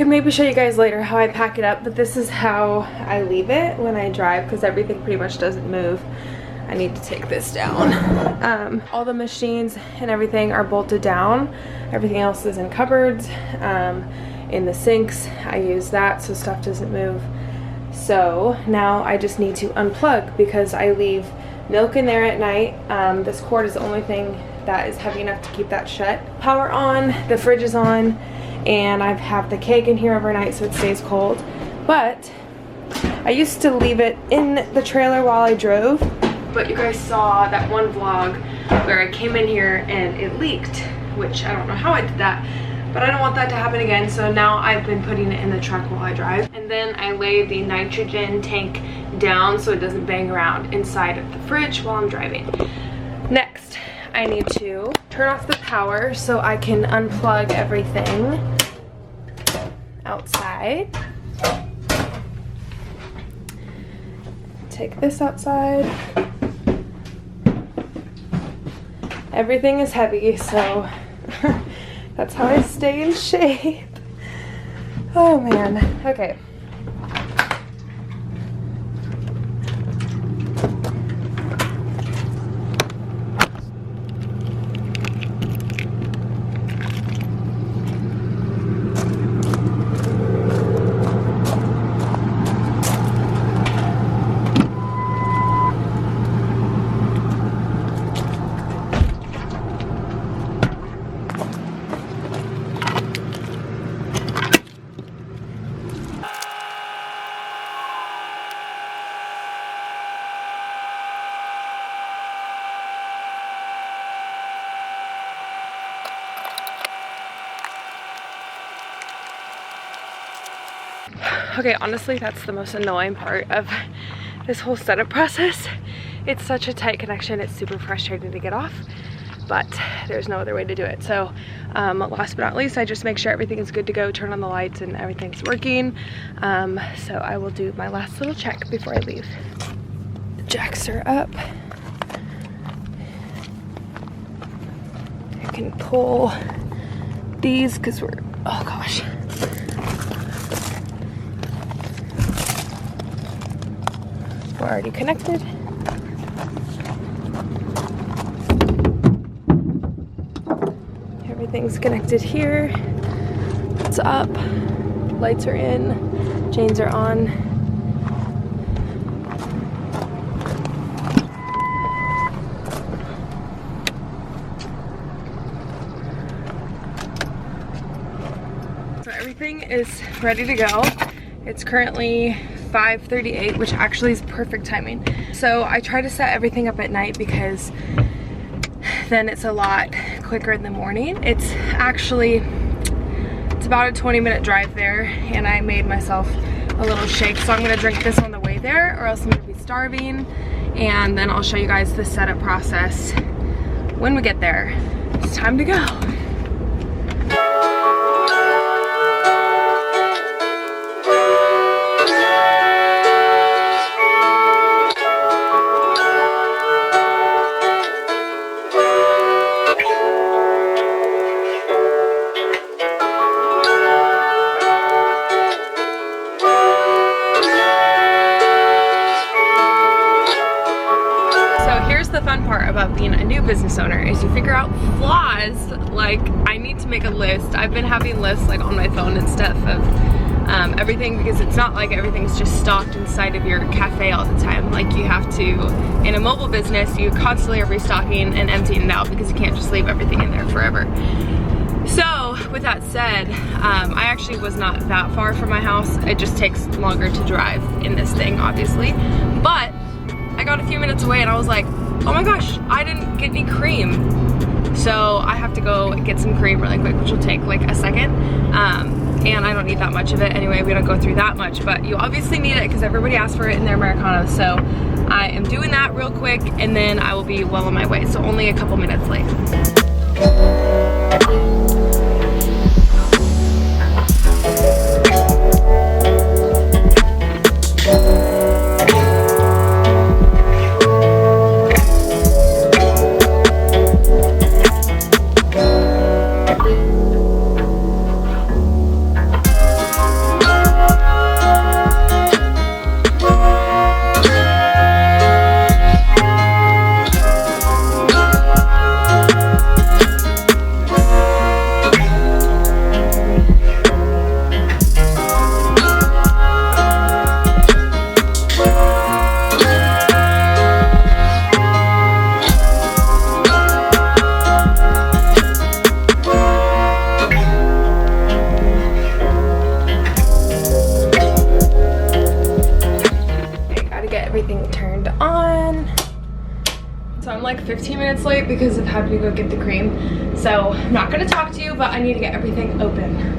could maybe show you guys later how I pack it up, but this is how I leave it when I drive because everything pretty much doesn't move. I need to take this down. All the machines and everything are bolted down. Everything else is in cupboards. In the sinks, I use that so stuff doesn't move. So now I just need to unplug because I leave milk in there at night. This cord is the only thing that is heavy enough to keep that shut. Power on, the fridge is on, and I have the cake in here overnight so it stays cold. But I used to leave it in the trailer while I drove, but you guys saw that one vlog where I came in here and it leaked, which I don't know how I did that, but I don't want that to happen again. So now I've been putting it in the truck while I drive, and then I lay the nitrogen tank down so it doesn't bang around inside of the fridge while I'm driving. Next, I need to turn off the power so I can unplug everything outside. Take this outside. Everything is heavy, so that's how I stay in shape. Oh man, okay. Okay, honestly, that's the most annoying part of this whole setup process. It's such a tight connection, it's super frustrating to get off, but there's no other way to do it. So last but not least, I just make sure everything is good to go, turn on the lights and everything's working. So I will do my last little check before I leave. The jacks are up. I can pull these because we're, oh gosh. We're already connected. Everything's connected here. It's up. Lights are in. Chains are on. So everything is ready to go. It's currently 5:38, which actually is perfect timing. So I try to set everything up at night because then it's a lot quicker in the morning. It's about a 20-minute drive there, and I made myself a little shake, so I'm gonna drink this on the way there or else I'm gonna be starving, and then I'll show you guys the setup process when we get there. It's time to go. The fun part about being a new business owner is you figure out flaws. Like, I need to make a list. I've been having lists like on my phone and stuff of everything, because it's not like everything's just stocked inside of your cafe all the time. Like, you have to, in a mobile business, you constantly are restocking and emptying it out because you can't just leave everything in there forever. So with that said, I actually was not that far from my house. It just takes longer to drive in this thing, obviously, but I got a few minutes away and I was like, oh my gosh, I didn't get any cream. So I have to go get some cream really quick, which will take like a second. And I don't need that much of it anyway. We don't go through that much, but you obviously need it because everybody asks for it in their Americanos. So I am doing that real quick and then I will be well on my way. So only a couple minutes late. So I'm like 15 minutes late because of having to go get the cream. So I'm not gonna talk to you, but I need to get everything open.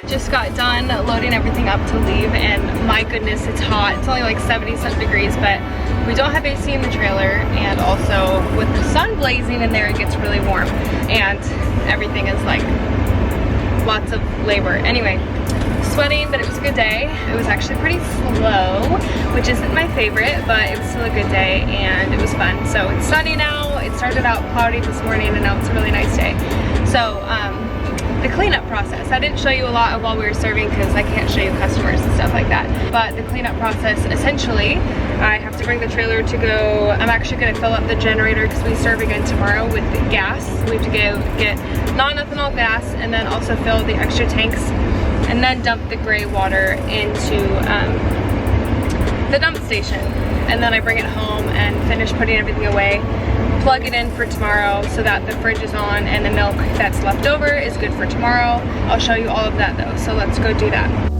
Just got done loading everything up to leave, and my goodness, it's hot. It's only like 70-some degrees, but we don't have AC in the trailer, and also with the sun blazing in there, it gets really warm, and everything is like lots of labor. Anyway, sweating, but it was a good day. It was actually pretty slow, which isn't my favorite, but it was still a good day, and it was fun. So it's sunny now. It started out cloudy this morning, and now it's a really nice day. So the cleanup process, I didn't show you a lot of while we were serving because I can't show you customers and stuff like that, but the cleanup process, essentially I have to bring the trailer to go. I'm actually going to fill up the generator because we serve again tomorrow with the gas. We have to go get non-ethanol gas and then also fill the extra tanks and then dump the gray water into the dump station, and then I bring it home and finish putting everything away, plug it in for tomorrow so that the fridge is on and the milk that's left over is good for tomorrow. I'll show you all of that though, so let's go do that.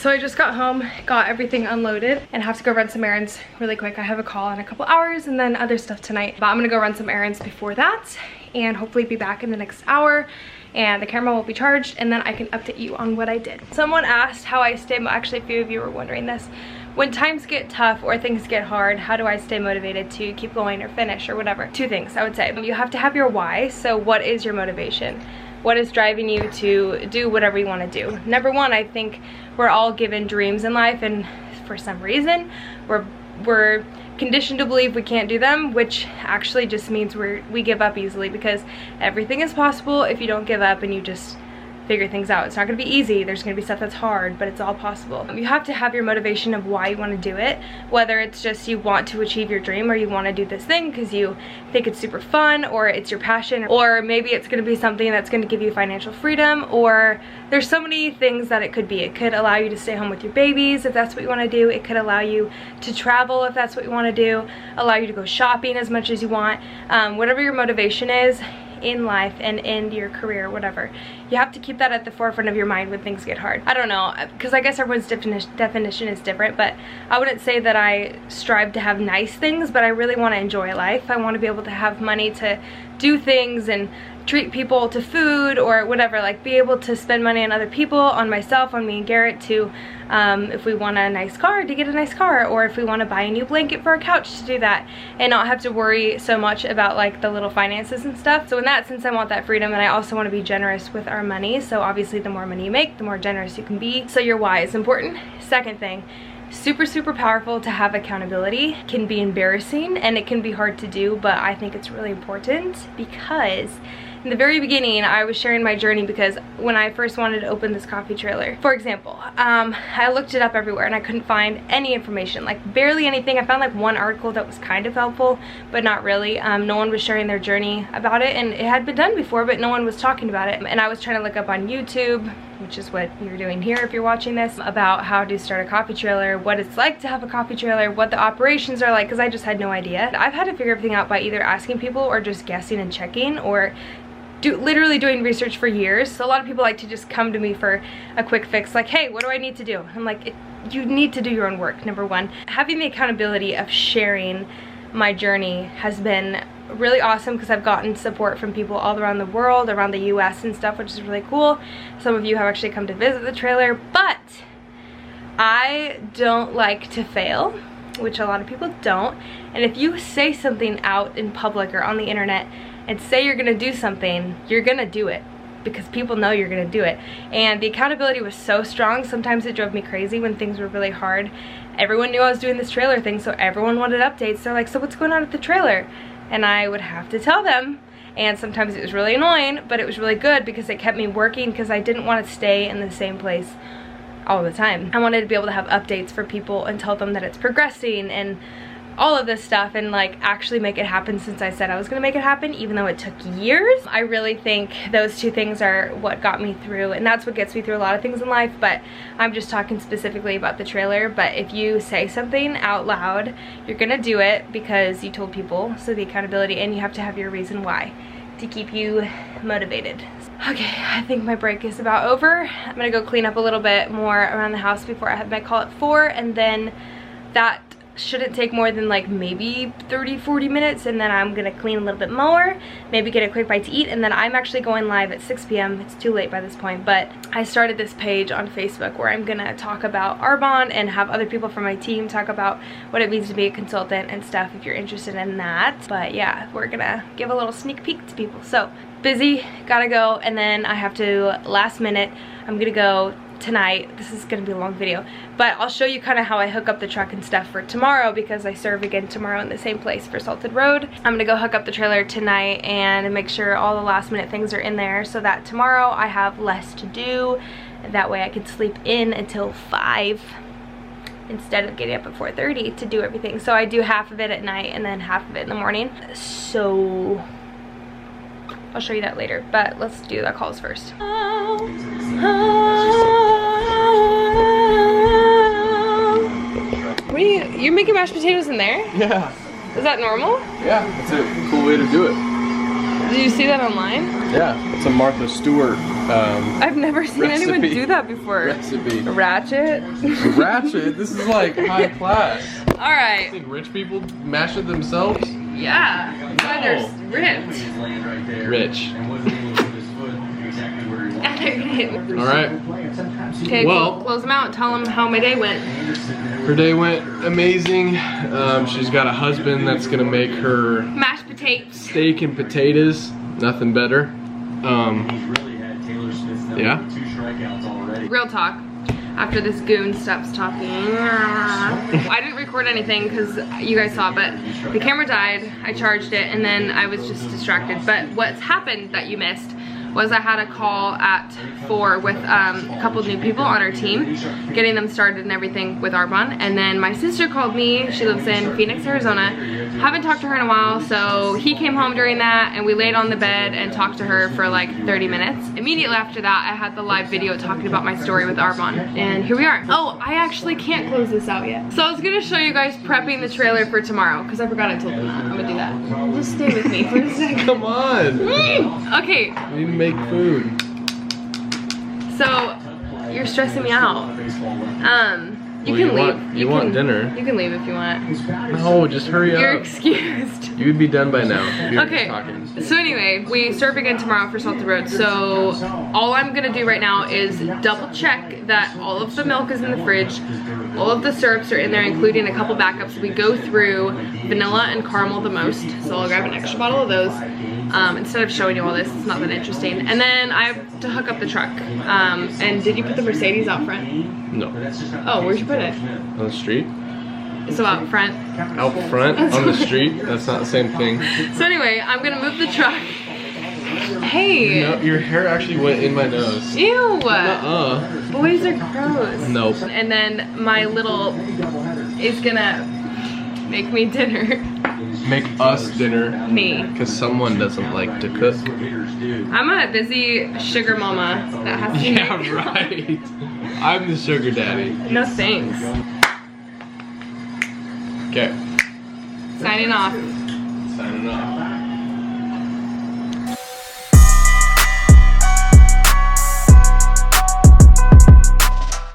So I just got home, got everything unloaded, and have to go run some errands really quick. I have a call in a couple hours and then other stuff tonight. But I'm gonna go run some errands before that and hopefully be back in the next hour. And the camera will be charged, and then I can update you on what I did. Someone asked how I stay, actually a few of you were wondering this. When times get tough or things get hard, how do I stay motivated to keep going or finish or whatever? Two things I would say. You have to have your why. So what is your motivation? What is driving you to do whatever you want to do? Number one, I think we're all given dreams in life, and for some reason we're conditioned to believe we can't do them, which actually just means we give up easily, because everything is possible if you don't give up and you just figure things out. It's not going to be easy. There's going to be stuff that's hard, but it's all possible. You have to have your motivation of why you want to do it, whether it's just you want to achieve your dream, or you want to do this thing because you think it's super fun, or it's your passion, or maybe it's going to be something that's going to give you financial freedom, or there's so many things that it could be. It could allow you to stay home with your babies if that's what you want to do. It could allow you to travel if that's what you want to do, allow you to go shopping as much as you want. Whatever your motivation is in life and in your career, whatever, you have to keep that at the forefront of your mind when things get hard. I don't know, because I guess everyone's definition is different, but I wouldn't say that I strive to have nice things, but I really want to enjoy life. I want to be able to have money to do things and treat people to food or whatever, like be able to spend money on other people, on myself, on me and Garrett, to if we want a nice car, to get a nice car, or if we want to buy a new blanket for our couch, to do that, and not have to worry so much about like the little finances and stuff. So in that sense, I want that freedom, and I also want to be generous with our money. So obviously the more money you make, the more generous you can be. So your why is important. Second thing, super powerful to have accountability. It can be embarrassing and it can be hard to do, but I think it's really important, because in the very beginning I was sharing my journey, because when I first wanted to open this coffee trailer, for example, I looked it up everywhere and I couldn't find any information, like barely anything. I found like one article that was kind of helpful, but not really. No one was sharing their journey about it, and it had been done before, but no one was talking about it. And I was trying to look up on YouTube, which is what you're doing here if you're watching this, about how to start a coffee trailer, what it's like to have a coffee trailer, what the operations are like, because I just had no idea. I've had to figure everything out by either asking people or just guessing and checking, or literally doing research for years. So a lot of people like to just come to me for a quick fix, like, hey, what do I need to do? I'm like, you need to do your own work, number one. Having the accountability of sharing my journey has been really awesome, because I've gotten support from people all around the world, around the US and stuff, which is really cool. Some of you have actually come to visit the trailer, but I don't like to fail, which a lot of people don't. And if you say something out in public or on the internet and say you're gonna do something, you're gonna do it, because people know you're gonna do it. And the accountability was so strong, sometimes it drove me crazy when things were really hard. Everyone knew I was doing this trailer thing, so everyone wanted updates. They're like, so what's going on at the trailer? And I would have to tell them, and sometimes it was really annoying, but it was really good because it kept me working, because I didn't want to stay in the same place all the time. I wanted to be able to have updates for people and tell them that it's progressing and all of this stuff, and like actually make it happen, since I said I was gonna make it happen, even though it took years. I really think those two things are what got me through, and that's what gets me through a lot of things in life, but I'm just talking specifically about the trailer. But if you say something out loud, you're gonna do it because you told people. So the accountability, and you have to have your reason why to keep you motivated. Okay, I think my break is about over. I'm gonna go clean up a little bit more around the house before I have my call at 4, and then that shouldn't take more than like maybe 30-40 minutes, and then I'm gonna clean a little bit more, maybe get a quick bite to eat, and then I'm actually going live at 6 p.m. It's too late by this point, but I started this page on Facebook where I'm gonna talk about Arbonne and have other people from my team talk about what it means to be a consultant and stuff, if you're interested in that. But yeah, we're gonna give a little sneak peek to people. So busy, gotta go, and then I have to, last minute, I'm gonna go tonight. This is gonna be a long video, but I'll show you kind of how I hook up the truck and stuff for tomorrow, because I serve again tomorrow in the same place for Salted Road. I'm gonna go hook up the trailer tonight and make sure all the last minute things are in there, so that tomorrow I have less to do. That way I can sleep in until 5 instead of getting up at 4:30 to do everything. So I do half of it at night and then half of it in the morning. So I'll show you that later, but let's do the calls first. What are you're making mashed potatoes in there? Yeah. Is that normal? Yeah, it's a cool way to do it. Did you see that online? Yeah, it's a Martha Stewart I've never seen anyone do that before. Recipe. Ratchet. Ratchet? This is like high class. Alright. You think rich people mash it themselves? Yeah. Why they're ripped. Rich. Alright. Okay, well, cool. Close them out. Tell them how my day went. Her day went amazing. She's got a husband that's gonna make her mashed potatoes, steak and potatoes. Nothing better. Yeah. Real talk. After this goon stops talking, I didn't record anything because you guys saw, but the camera died. I charged it, and then I was just distracted. But what's happened that you missed was I had a call at 4 with a couple new people on our team, getting them started and everything with Arbonne. And then my sister called me. She lives in Phoenix, Arizona. Haven't talked to her in a while, so he came home during that, and we laid on the bed and talked to her for like 30 minutes. Immediately after that, I had the live video talking about my story with Arbonne, and here we are. Oh, I actually can't close this out yet. So I was gonna show you guys prepping the trailer for tomorrow, because I forgot I told them that. I'm gonna do that. Just stay with me for a second. Come on. Okay. We need to make food. So, you're stressing me out. You can leave. You want dinner. You can leave if you want. No, just hurry up. You're excused. You'd be done by now if you were Okay, talking. so anyway, we start again tomorrow for Salted Road. So all I'm gonna do right now is double check that all of the milk is in the fridge, all of the syrups are in there, including a couple backups. We go through vanilla and caramel the most, so I'll grab an extra bottle of those. Instead of showing you all this, it's not that interesting. And then I have to hook up the truck. And did you put the Mercedes out front? No. Oh, where'd you put it? On the street? So out front. Out front? On the street? That's not the same thing. So anyway, I'm gonna move the truck. Hey! No, your hair actually went in my nose. Ew! Uh-uh. Boys are gross. Nope. And then my little is gonna make me dinner. Make us dinner. Me. Because someone doesn't like to cook. I'm a busy sugar mama that has to Yeah, make right. I'm the sugar daddy. No thanks. Okay. Signing off. Signing off.